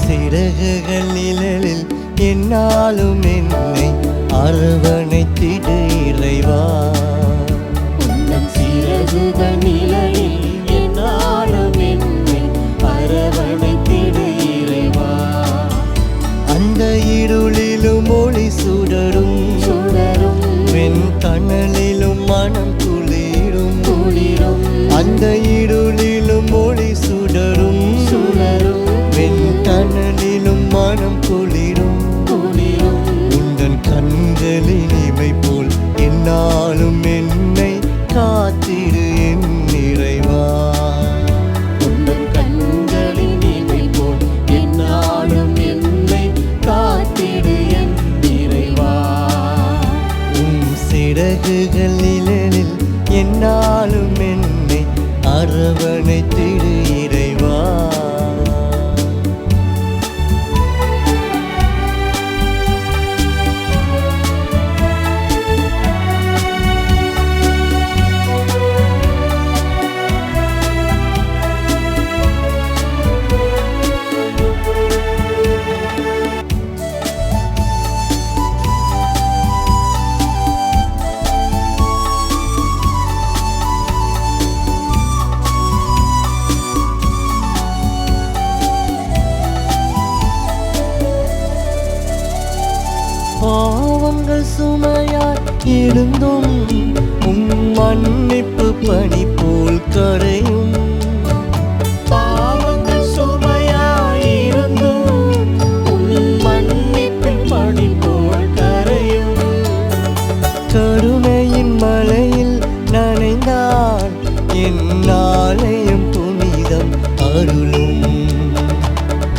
சிறகுகள் நிழலில் என்னாலும் என்னை அரவணைத்திடு இறைவா. சிறகுகள் நிழலில் என்னாலும் என்னை அரவணைத்திடு இறைவா. அந்த இருளிலும் ஒளி சுடரும் சுடரும் வெண் கனலிலும் மனம் குளிரும் குளிரும். அந்த இருளிலும் ஒளி சுடரும் சுடரும் வெண் கனலிலும் மனம் குளிரும் குளிரும். உந்தன் கண்களின் இமை போல் என்னாலும் என்னை காத்திடு என் இறைவா. உந்தன் கண்களின் இமை போல் என்னாலும் என்னை காத்திடு என் இறைவா. சிறகுகள் நிழலில் என்னாலும் என்னை அரவணைத்திடு இறைவா. பாவங்கள் சுமையாய் இருந்தும் உன் மன்னிப்பு பனி போல் கரையும். பாவங்கள் சுமையாய் இருந்தும் உன் மன்னிப்பில் பனி போல் கரையும். கருணையின் மலையில் நனைந்தால் என் ஆலயம் புனிதம் அருளும்.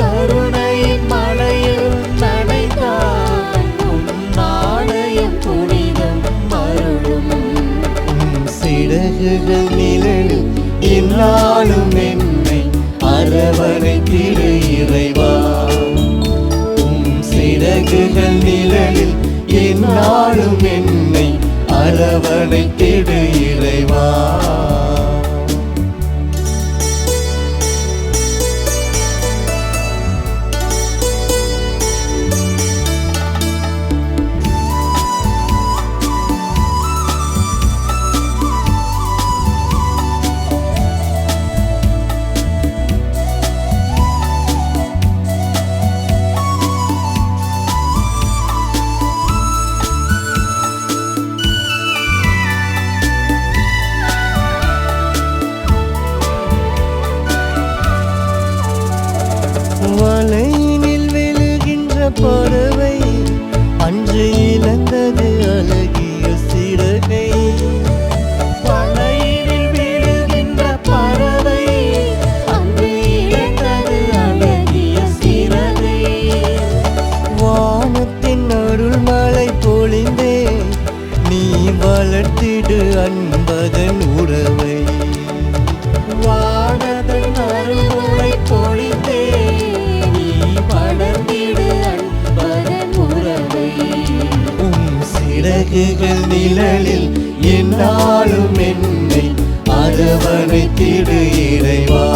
கருணையின் மலையில் நனைந்தால் உன் ஆலயம் புனிதம் அருளும். சிறகுகள் நிழலில் என்னாலும் என்னை அரவணைத்திடு இறைவா. சிறகுகள் நிழலில் என்னாலும் என்னை அரவணைத்திடு இறைவா. வலையினில் விழுகின்ற பறவை அன்று இழந்தது அழகிய சிறகை. வலையினில் விழுகின்ற பறவை அன்று இழந்தது அழகிய சிறகை. வானத்தின் அருள் மழை பொழிந்தே நீ வளர்த்திடு அன்பதன் உறவை. வானத்தின் அருள்மழை பொழிந்தே நீ வளர்ந்திடு அன்பதன் உறவை. சிறகுகள் நிழலில் என்னாலும் என்னை அரவணைத்திடு இறைவா.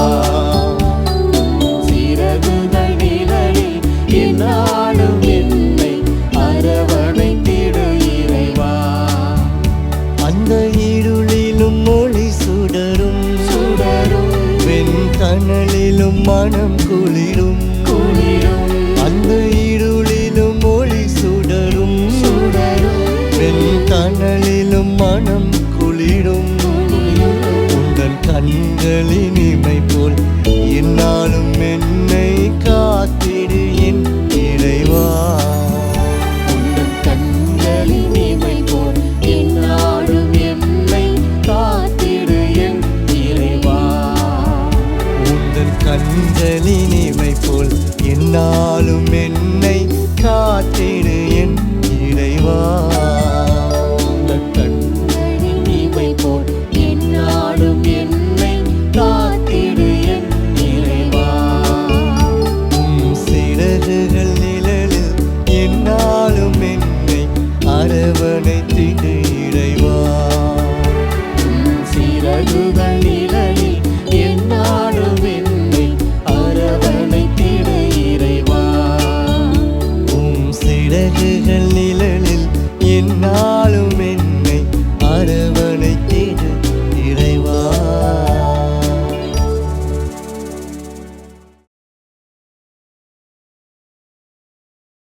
சிறகுகள் நிழலில் என்னாலும் என்னை அரவணைத்திடு இறைவா. அந்த இருளிலும் ஒளி சுடரும் சுடரும் வெண் கனலிலும் மனம் குளிரும் குளிரும். அந்த இருளிலும் ஒளி சுடரும் சுடரும் வெண் கனலிலும் மனம் குளிரும். உந்தன் கண்களின் இமை போல் என்னாலும் என்னை காத்திடு என் இறைவா. உந்தன் கண்களின் இமை போல் என்னாலும் என்னை காத்திடு என் இறைவா. உந்தன் கண்களின் இமை போல் என்னாலும்